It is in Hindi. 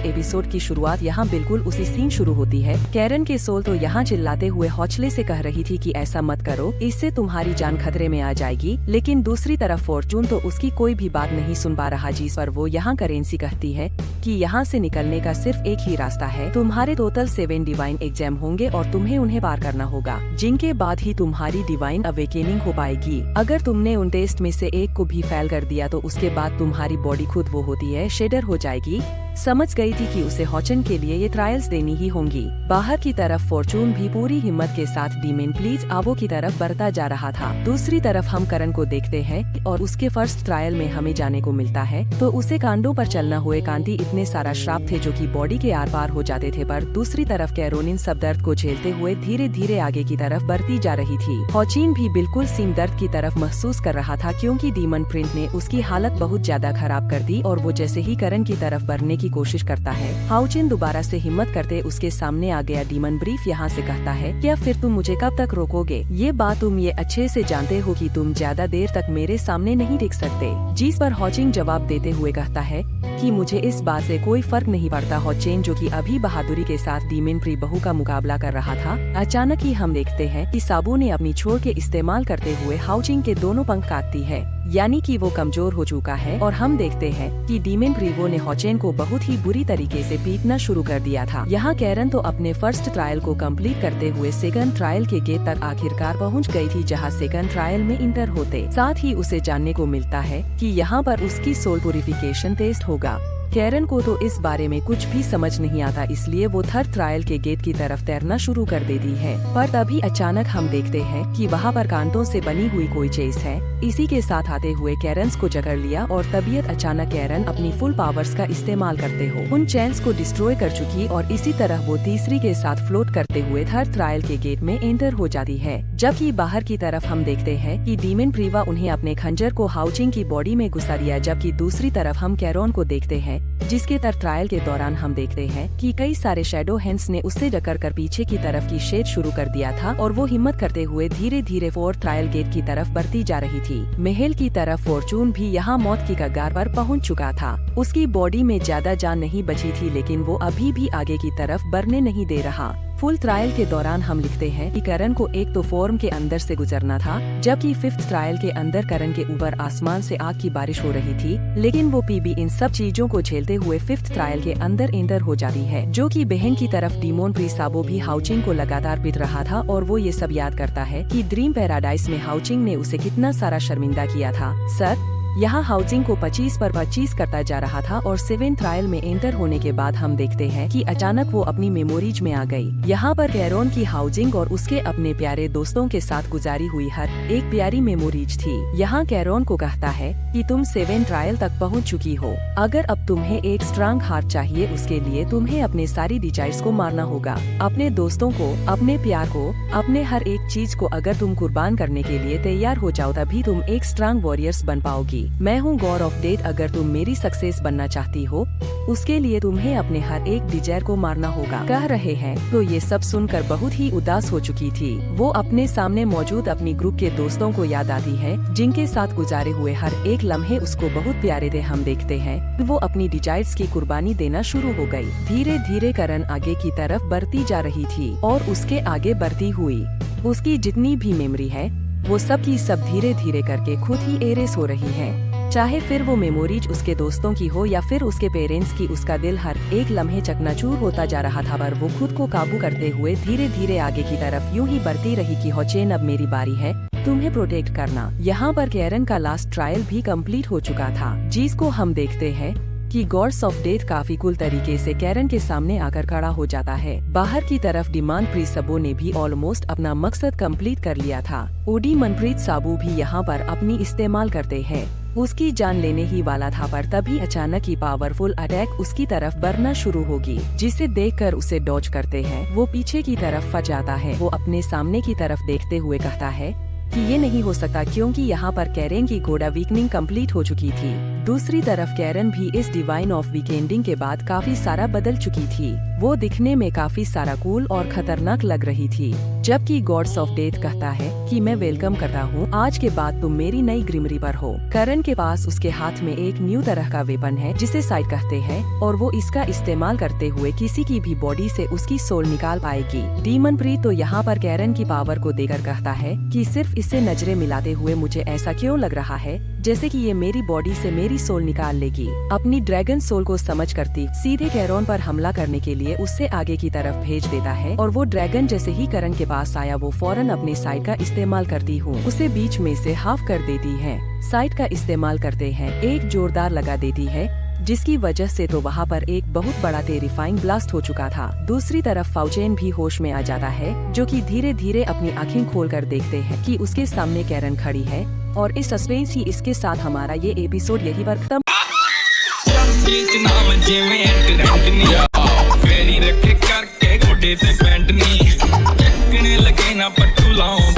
एपिसोड की शुरुआत यहाँ बिल्कुल उसी सीन शुरू होती है। कैरन के सोल तो यहाँ चिल्लाते हुए हौचले से कह रही थी कि ऐसा मत करो, इससे तुम्हारी जान खतरे में आ जाएगी। लेकिन दूसरी तरफ फॉर्चून तो उसकी कोई भी बात नहीं सुन पा रहा, जिस पर वो यहाँ करेंसी कहती है कि यहाँ से निकलने का सिर्फ एक ही रास्ता है। तुम्हारे टोटल 7 डिवाइन एग्जाम होंगे और तुम्हें उन्हें पार करना होगा, जिनके बाद ही तुम्हारी डिवाइन अवेकेनिंग हो पाएगी। अगर तुमने उन टेस्ट में से एक को भी फेल कर दिया तो उसके बाद तुम्हारी बॉडी खुद वो होती है शेडर हो जाएगी। समझ गई थी कि उसे हॉचन के लिए ये ट्रायल्स देनी ही होंगी। बाहर की तरफ फॉर्चून भी पूरी हिम्मत के साथ डीमन प्लीज आवो की तरफ बढ़ता जा रहा था। दूसरी तरफ हम करण को देखते हैं और उसके फर्स्ट ट्रायल में हमें जाने को मिलता है तो उसे कांडों पर चलना हुए कांति इतने सारा श्राप थे जो कि बॉडी के आर पार हो जाते थे। पर दूसरी तरफ कैरोलिन सब दर्द को झेलते हुए धीरे धीरे आगे की तरफ बढ़ती जा रही थी। हॉचिन भी बिल्कुल सीम दर्द की तरफ महसूस कर रहा था क्योंकि डीमन प्रिंट ने उसकी हालत बहुत ज्यादा खराब कर दी और वो जैसे ही करण की तरफ बढ़ने की कोशिश करता है, हाउचिन दोबारा से हिम्मत करते उसके सामने आ गया। डीमन ब्रीफ यहाँ से कहता है, क्या फिर तुम मुझे कब तक रोकोगे? ये बात तुम ये अच्छे से जानते हो कि तुम ज्यादा देर तक मेरे सामने नहीं टिक सकते। जिस पर हॉचिन जवाब देते हुए कहता है कि मुझे इस बात से कोई फर्क नहीं पड़ता। हॉचिन जो कि अभी बहादुरी के साथ डीमन प्री बहू का मुकाबला कर रहा था, अचानक ही हम देखते हैं कि साबू ने अपनी छोर के इस्तेमाल करते हुए हाउचिन के दोनों पंख काटती है, यानी कि वो कमजोर हो चुका है। और हम देखते हैं कि डीमन प्रीवो ने हॉचेन को बहुत ही बुरी तरीके से पीटना शुरू कर दिया था। यहाँ कैरन तो अपने फर्स्ट ट्रायल को कंप्लीट करते हुए सेकंड ट्रायल के गेट तक आखिरकार पहुँच गई थी, जहाँ सेकंड ट्रायल में इंटर होते साथ ही उसे जानने को मिलता है कि यहाँ पर उसकी सोल प्यूरिफिकेशन टेस्ट होगा। कैरन को तो इस बारे में कुछ भी समझ नहीं आता, इसलिए वो थर्ड ट्रायल के गेट की तरफ तैरना शुरू कर देती है। पर तभी अचानक हम देखते हैं कि वहाँ पर कांटों से बनी हुई कोई चेस है। इसी के साथ आते हुए कैरन को जकड़ लिया और तबीयत अचानक कैरन अपनी फुल पावर्स का इस्तेमाल करते हो उन चेन्स को डिस्ट्रॉय कर चुकी और इसी तरह वो तीसरी के साथ फ्लोट करते हुए थर्ड ट्रायल के गेट में एंटर हो जाती है। जबकि बाहर की तरफ हम देखते हैं कि डीमन प्रीवा उन्हें अपने खंजर को हाउचिंग की बॉडी में घुसा दिया, जबकि दूसरी तरफ हम कैरोन को देखते हैं जिसके थर्ड ट्रायल के दौरान हम देखते हैं कि कई सारे शैडो हैंड्स ने उससे जकड़ कर पीछे की तरफ की शेड शुरू कर दिया था और वो हिम्मत करते हुए धीरे धीरे फोर्थ ट्रायल गेट की तरफ बढ़ती जा रही थी। महल की तरफ फॉर्चून भी यहाँ मौत की कगार पर पहुँच चुका था। उसकी बॉडी में ज्यादा जान नहीं बची थी, लेकिन वो अभी भी आगे की तरफ बढ़ने नहीं दे रहा। फुल ट्रायल के दौरान हम लिखते हैं कि करण को एक तो फॉर्म के अंदर से गुजरना था, जबकि फिफ्थ ट्रायल के अंदर करण के ऊपर आसमान से आग की बारिश हो रही थी। लेकिन वो पीबी इन सब चीजों को झेलते हुए फिफ्थ ट्रायल के अंदर एंटर हो जाती है, जो कि बहन की तरफ डीमोन प्रीसाबो भी हाउचिंग को लगातार पीट रहा था और वो ये सब याद करता है कि ड्रीम पैराडाइज में हाउचिंग ने उसे कितना सारा शर्मिंदा किया था। सर यहाँ हाउसिंग को 25 पर 25 करता जा रहा था और 7 ट्रायल में एंटर होने के बाद हम देखते हैं कि अचानक वो अपनी मेमोरीज में आ गई। यहाँ पर कैरोन की हाउसिंग और उसके अपने प्यारे दोस्तों के साथ गुजारी हुई हर एक प्यारी मेमोरीज थी। यहाँ कैरोन को कहता है कि तुम 7 ट्रायल तक पहुँच चुकी हो। अगर अब तुम्हें एक स्ट्रांग हार्ट चाहिए, उसके लिए तुम्हें अपने सारी डिजायर्स को मारना होगा, अपने दोस्तों को, अपने प्यार को, अपने हर एक चीज को अगर तुम कुर्बान करने के लिए तैयार हो जाओ तभी तुम एक स्ट्रांग वॉरियर्स बन पाओगी। मैं हूँ गॉड ऑफ डेथ, अगर तुम मेरी सक्सेस बनना चाहती हो उसके लिए तुम्हें अपने हर एक डिजायर को मारना होगा। कह रहे हैं तो ये सब सुनकर बहुत ही उदास हो चुकी थी। वो अपने सामने मौजूद अपनी ग्रुप के दोस्तों को याद आती है जिनके साथ गुजारे हुए हर एक लम्हे उसको बहुत प्यारे थे। हम देखते हैं वो अपनी डिजायर्स की कुर्बानी देना शुरू हो गई। धीरे धीरे करण आगे की तरफ बढ़ती जा रही थी और उसके आगे बढ़ती हुई उसकी जितनी भी मेमोरी है वो सब की सब धीरे धीरे करके खुद ही एरेस हो रही है। चाहे फिर वो मेमोरीज उसके दोस्तों की हो या फिर उसके पेरेंट्स की, उसका दिल हर एक लम्हे चकनाचूर होता जा रहा था। पर वो खुद को काबू करते हुए धीरे धीरे आगे की तरफ यूं ही बढ़ती रही कि हॉचेन अब मेरी बारी है, तुम्हें प्रोटेक्ट करना। यहाँ पर कैरन का लास्ट ट्रायल भी कंप्लीट हो चुका था, जिसको हम देखते हैं कि गॉड्स ऑफ डेथ काफी कूल तरीके से कैरन के सामने आकर खड़ा हो जाता है। बाहर की तरफ डिमांड प्रीत साबू ने भी ऑलमोस्ट अपना मकसद कंप्लीट कर लिया था। ओडी मनप्रीत साबू भी यहाँ पर अपनी इस्तेमाल करते हैं, उसकी जान लेने ही वाला था। पर तभी अचानक ही पावरफुल अटैक उसकी तरफ बढ़ना शुरू होगी, जिसे देखकर उसे डॉज करते हैं। वो पीछे की तरफ फंस जाता है। वो अपने सामने की तरफ देखते हुए कहता है कि ये नहीं हो सकता क्योंकि यहाँ पर कैरन की गोडा वीकनिंग कंप्लीट हो चुकी थी। दूसरी तरफ कैरन भी इस डिवाइन ऑफ वीकेंडिंग के बाद काफी सारा बदल चुकी थी। वो दिखने में काफी सारा कूल और खतरनाक लग रही थी। जबकि गॉड्स ऑफ डेथ कहता है कि मैं वेलकम करता हूँ, आज के बाद तुम मेरी नई ग्रिम रीपर हो। करण के पास उसके हाथ में एक न्यू तरह का वेपन है जिसे साइड कहते हैं और वो इसका इस्तेमाल करते हुए किसी की भी बॉडी से उसकी सोल निकाल पाएगी। डीमन प्री तो यहाँ पर कैरन की पावर को देकर कहता है कि सिर्फ इससे नजरें मिलाते हुए मुझे ऐसा क्यों लग रहा है जैसे कि ये मेरी बॉडी से मेरी सोल निकाल लेगी। अपनी ड्रैगन सोल को समझ करती सीधे कैरन पर हमला करने के लिए उससे आगे की तरफ भेज देता है और वो ड्रैगन जैसे ही करण के पास आया वो फौरन अपने साइड का इस्तेमाल करती हूँ उसे बीच में से हाफ कर देती है। साइड का इस्तेमाल करते हैं एक जोरदार लगा देती है जिसकी वजह से तो वहाँ पर एक बहुत बड़ा टेरिफाइंग ब्लास्ट हो चुका था। दूसरी तरफ फाउचेन भी होश में आ जाता है जो कि धीरे धीरे अपनी आँखें खोलकर देखते हैं कि उसके सामने कैरन खड़ी है और इस सस्पेंस ही इसके साथ हमारा ये एपिसोड यहीं पर खत्म। लगे ना पट्टू लाऊं